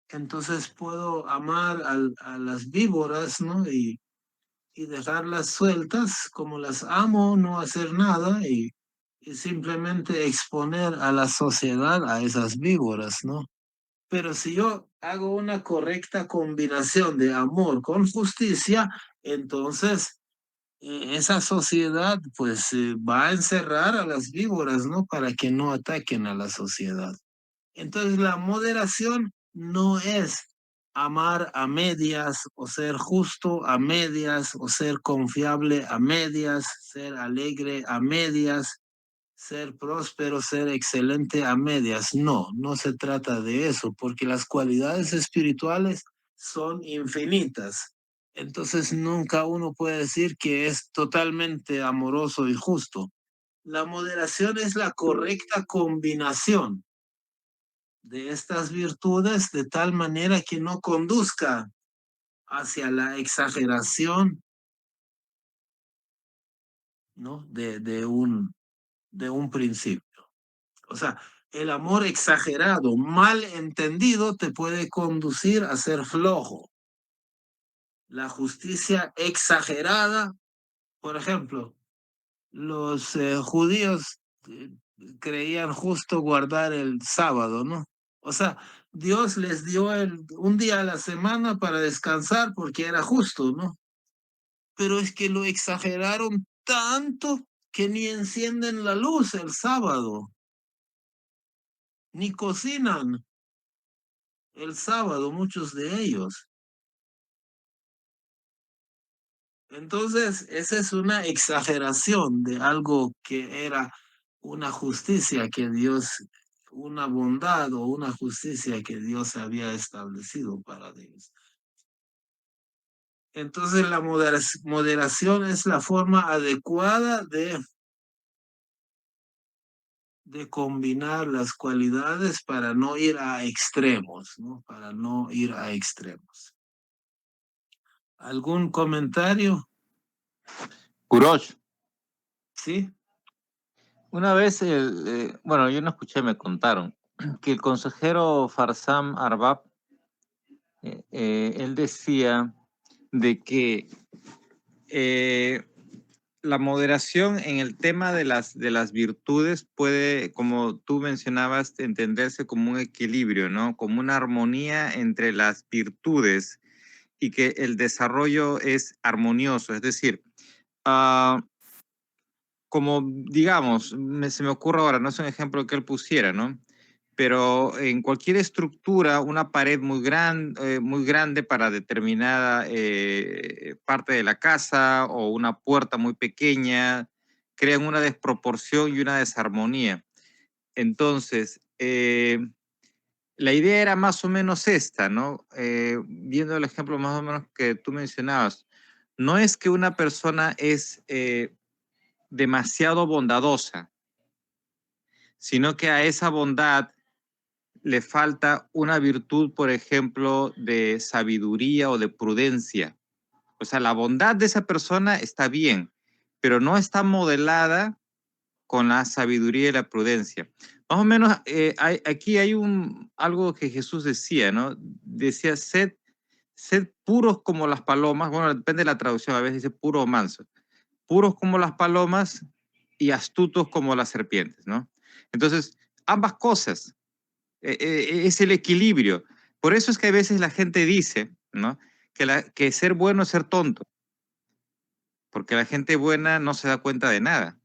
entonces puedo amar a las víboras, ¿no? Y dejarlas sueltas como las amo, no hacer nada y simplemente exponer a la sociedad a esas víboras, ¿no? Pero si yo hago una correcta combinación de amor con justicia, entonces esa sociedad pues va a encerrar a las víboras, ¿no? Para que no ataquen a la sociedad. Entonces la moderación no es amar a medias o ser justo a medias o ser confiable a medias, ser alegre a medias, ser próspero, ser excelente a medias. No, no se trata de eso, porque las cualidades espirituales son infinitas. Entonces nunca uno puede decir que es totalmente amoroso y justo. La moderación es la correcta combinación de estas virtudes de tal manera que no conduzca hacia la exageración, ¿no? de un principio. O sea, el amor exagerado, mal entendido, te puede conducir a ser flojo. La justicia exagerada, por ejemplo, los judíos creían justo guardar el sábado, ¿no? O sea, Dios les dio un día a la semana para descansar porque era justo, ¿no? Pero es que lo exageraron tanto que ni encienden la luz el sábado, ni cocinan el sábado, muchos de ellos. Entonces, esa es una exageración de algo que era una justicia que Dios, una bondad o una justicia que Dios había establecido para ellos. Entonces, la moderación es la forma adecuada de combinar las cualidades para no ir a extremos, ¿no? Para no ir a extremos. ¿Algún comentario? Kurosh, ¿Sí? una vez, bueno, yo no escuché, me contaron, que el consejero Farsam Arbab, él decía de que la moderación en el tema de las virtudes puede, como tú mencionabas, entenderse como un equilibrio, ¿no? Como una armonía entre las virtudes y que el desarrollo es armonioso, es decir, como digamos, se me ocurre ahora, no es un ejemplo que él pusiera, ¿no? Pero en cualquier estructura, una pared muy grande para determinada parte de la casa o una puerta muy pequeña, crean una desproporción y una desarmonía. Entonces, la idea era más o menos esta, ¿no? Viendo el ejemplo más o menos que tú mencionabas, no es que una persona es demasiado bondadosa, sino que a esa bondad le falta una virtud, por ejemplo, de sabiduría o de prudencia. O sea, la bondad de esa persona está bien, pero no está modelada con la sabiduría y la prudencia. Más o menos, aquí hay algo que Jesús decía, ¿no? Decía, sed puros como las palomas. Bueno, depende de la traducción, a veces dice puro o manso. Puros como las palomas y astutos como las serpientes, ¿no? Entonces, ambas cosas, es el equilibrio. Por eso es que a veces la gente dice, ¿no? Que ser bueno es ser tonto, porque la gente buena no se da cuenta de nada.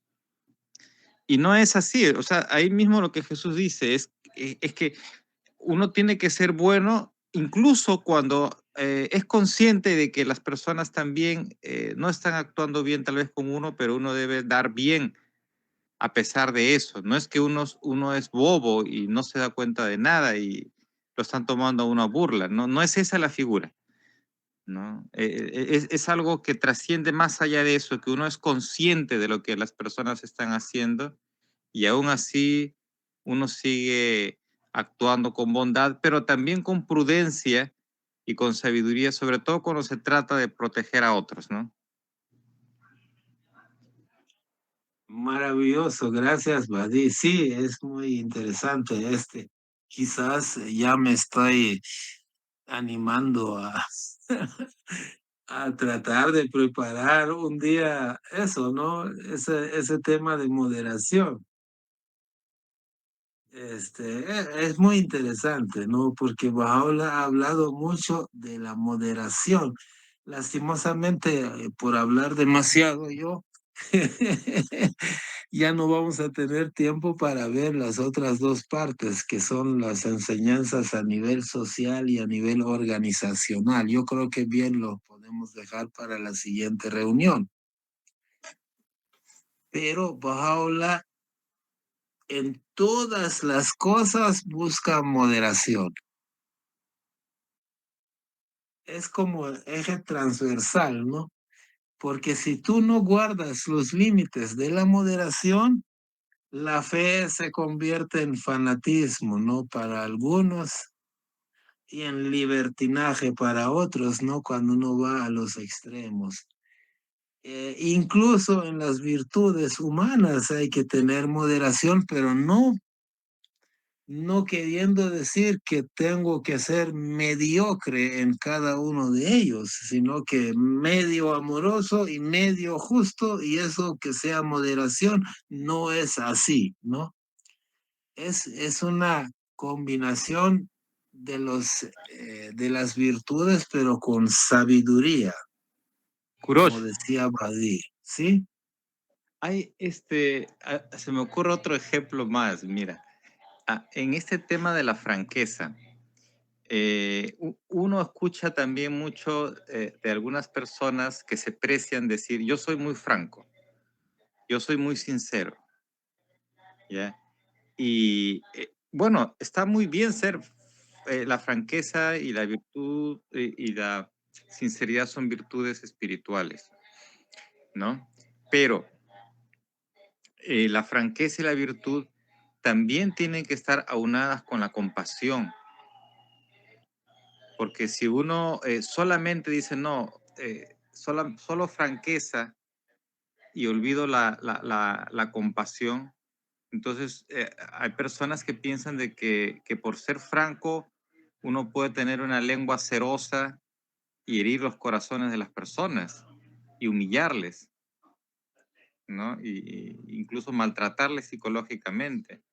Y no es así, o sea, ahí mismo lo que Jesús dice es que uno tiene que ser bueno incluso cuando es consciente de que las personas también no están actuando bien tal vez con uno, pero uno debe dar bien a pesar de eso. No es que uno es bobo y no se da cuenta de nada y lo están tomando a una burla, no es esa la figura, ¿no? Es algo que trasciende más allá de eso, que uno es consciente de lo que las personas están haciendo y aún así uno sigue actuando con bondad, pero también con prudencia y con sabiduría, sobre todo cuando se trata de proteger a otros, ¿no? Maravilloso, gracias, Badí. Sí, es muy interesante este. Quizás ya me estoy animando a, a tratar de preparar un día eso, ¿no? Ese tema de moderación. Es muy interesante, ¿no? Porque Bahá'u'lláh ha hablado mucho de la moderación. Lastimosamente, por hablar demasiado yo, ya no vamos a tener tiempo para ver las otras dos partes, que son las enseñanzas a nivel social y a nivel organizacional. Yo creo que bien lo podemos dejar para la siguiente reunión. Pero Bahá'u'lláh en todas las cosas busca moderación. Es como el eje transversal, ¿no? Porque si tú no guardas los límites de la moderación, la fe se convierte en fanatismo, ¿no? Para algunos y en libertinaje para otros, ¿no? Cuando uno va a los extremos. Incluso en las virtudes humanas hay que tener moderación, pero no queriendo decir que tengo que ser mediocre en cada uno de ellos, sino que medio amoroso y medio justo, y eso que sea moderación no es así, ¿no? Es una combinación de las virtudes, pero con sabiduría, Kurosh, como decía Badí, ¿sí? hay se me ocurre otro ejemplo más, mira. En este tema de la franqueza, uno escucha también mucho de algunas personas que se precian decir, yo soy muy franco, yo soy muy sincero, ¿ya? Y bueno, está muy bien ser, la franqueza y la virtud y la sinceridad son virtudes espirituales, ¿no? Pero la franqueza y la virtud también tienen que estar aunadas con la compasión, porque si uno solamente dice, no, solo franqueza y olvido la compasión, entonces hay personas que piensan de que por ser franco uno puede tener una lengua acerosa y herir los corazones de las personas y humillarles, ¿no? Incluso maltratarles psicológicamente.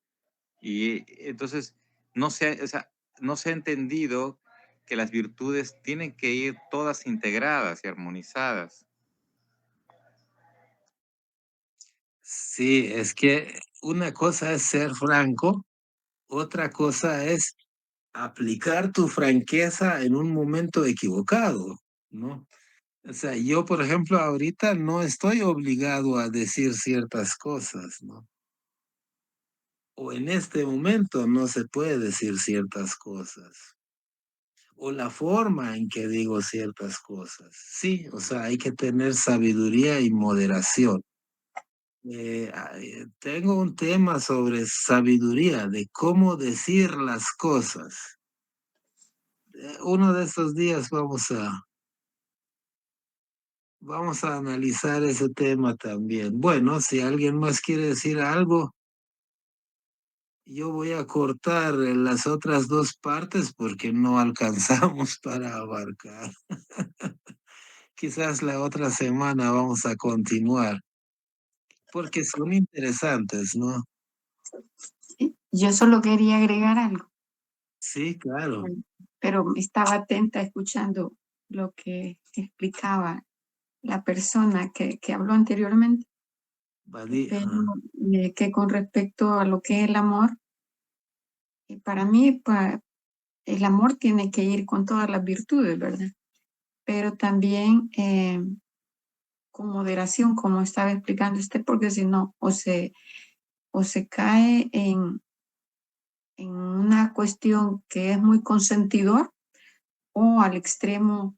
Y entonces o sea, no se ha entendido que las virtudes tienen que ir todas integradas y armonizadas. Sí, es que una cosa es ser franco, otra cosa es aplicar tu franqueza en un momento equivocado, ¿no? O sea, yo, por ejemplo, ahorita no estoy obligado a decir ciertas cosas, ¿no? O en este momento no se puede decir ciertas cosas. O la forma en que digo ciertas cosas. Sí, o sea, hay que tener sabiduría y moderación. Tengo un tema sobre sabiduría, de cómo decir las cosas. Uno de estos días vamos a analizar ese tema también. Bueno, si alguien más quiere decir algo, yo voy a cortar las otras dos partes porque no alcanzamos para abarcar. Quizás la otra semana vamos a continuar, porque son interesantes, ¿no? Sí, yo solo quería agregar algo, Sí, claro. pero estaba atenta escuchando lo que explicaba la persona que habló anteriormente, pero que con respecto a lo que es el amor, para mí el amor tiene que ir con todas las virtudes, ¿verdad? Pero también con moderación, como estaba explicando usted, porque si no, o se cae en una cuestión que es muy consentidor, o al extremo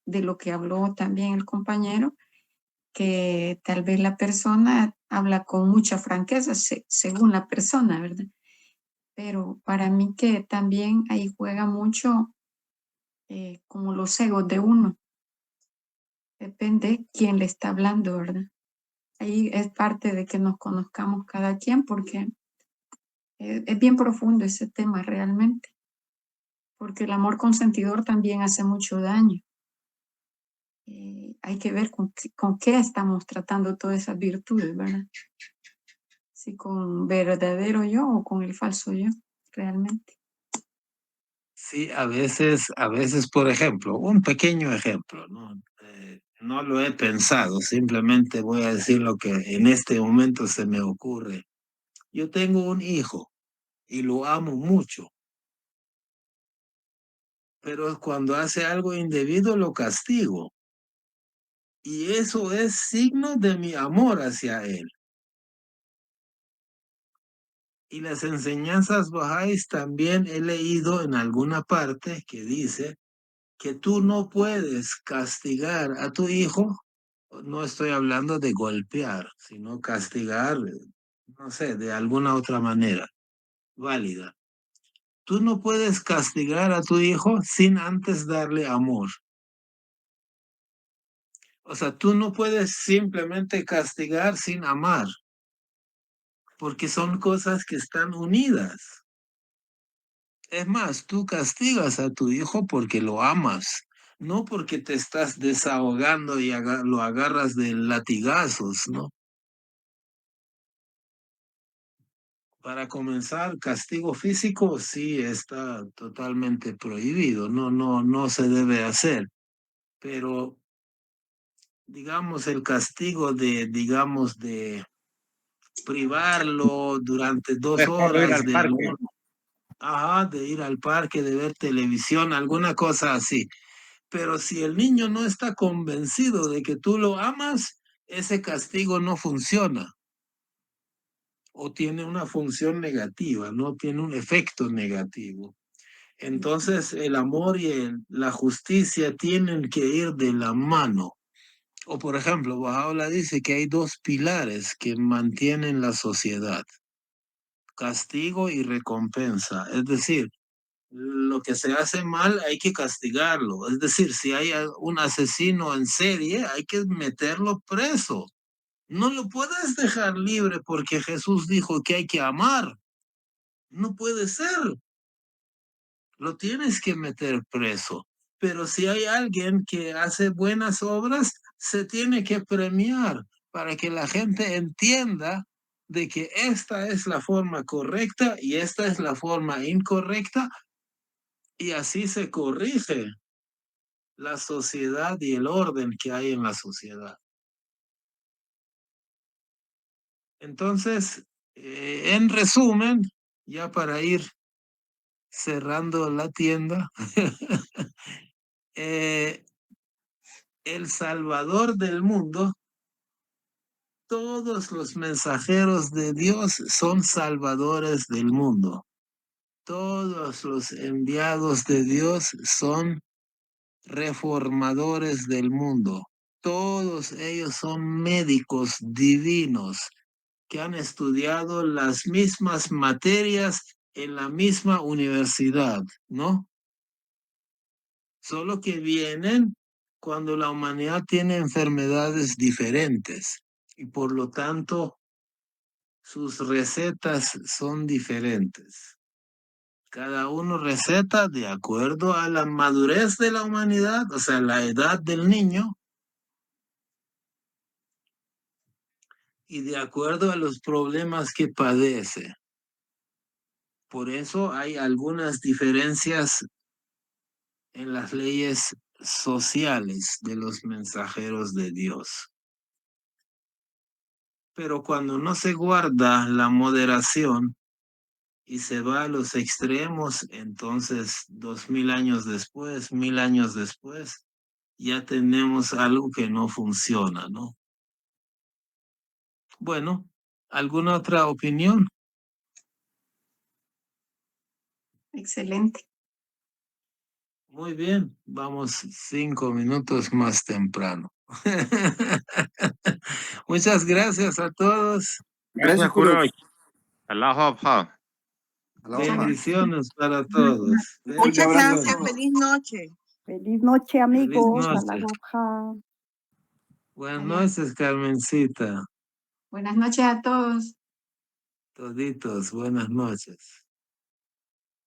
de lo que habló también el compañero, que tal vez la persona habla con mucha franqueza según la persona, ¿verdad? Pero para mí que también ahí juega mucho como los egos de uno. Depende quién le está hablando, ¿verdad? Ahí es parte de que nos conozcamos cada quien, porque es bien profundo ese tema realmente, porque el amor consentidor también hace mucho daño. Hay que ver con qué estamos tratando todas esas virtudes, ¿verdad? Si con verdadero yo o con el falso yo, realmente. Sí, a veces, por ejemplo, un pequeño ejemplo, ¿no? No lo he pensado, simplemente voy a decir lo que en este momento se me ocurre. Yo tengo un hijo y lo amo mucho, pero cuando hace algo indebido lo castigo. Y eso es signo de mi amor hacia él. Y las enseñanzas bahá'ís también he leído en alguna parte que dice que tú no puedes castigar a tu hijo. No estoy hablando de golpear, sino castigar, no sé, de alguna otra manera válida. Tú no puedes castigar a tu hijo sin antes darle amor. O sea, tú no puedes simplemente castigar sin amar, porque son cosas que están unidas. Es más, tú castigas a tu hijo porque lo amas, no porque te estás desahogando y lo agarras de latigazos, ¿no? Para comenzar, castigo físico sí está totalmente prohibido, no se debe hacer. Pero, digamos, el castigo de privarlo durante 2 Dejarlo ir horas al parque. de ir al parque, de ver televisión, alguna cosa así. Pero si el niño no está convencido de que tú lo amas, ese castigo no funciona. O tiene una función negativa, no tiene un efecto negativo. Entonces el amor y la justicia tienen que ir de la mano. O por ejemplo, Bahá'u'lláh dice que hay 2 pilares que mantienen la sociedad: castigo y recompensa. Es decir, lo que se hace mal hay que castigarlo. Es decir, si hay un asesino en serie, hay que meterlo preso. No lo puedes dejar libre porque Jesús dijo que hay que amar. No puede ser. Lo tienes que meter preso. Pero si hay alguien que hace buenas obras, se tiene que premiar para que la gente entienda de que esta es la forma correcta y esta es la forma incorrecta, y así se corrige la sociedad y el orden que hay en la sociedad. Entonces, en resumen, ya para ir cerrando la tienda, el Salvador del mundo, todos los mensajeros de Dios son salvadores del mundo. Todos los enviados de Dios son reformadores del mundo. Todos ellos son médicos divinos que han estudiado las mismas materias en la misma universidad, ¿no? Solo que vienen cuando la humanidad tiene enfermedades diferentes y por lo tanto sus recetas son diferentes. Cada uno receta de acuerdo a la madurez de la humanidad, o sea, la edad del niño, y de acuerdo a los problemas que padece. Por eso hay algunas diferencias en las leyes sociales de los mensajeros de Dios. Pero cuando no se guarda la moderación y se va a los extremos, entonces 2000 años después, 1000 años después, ya tenemos algo que no funciona, ¿no? Bueno, ¿alguna otra opinión? Excelente. Muy bien, vamos 5 minutos más temprano. Muchas gracias a todos. Gracias, Juro. Allahu Akbar. Bendiciones para todos. Muchas Bendiciones. gracias. Feliz noche. Feliz noche, amigos. noche. Allahu Akbar. Buenas noches, Carmencita. Buenas noches a todos. Toditos, buenas noches.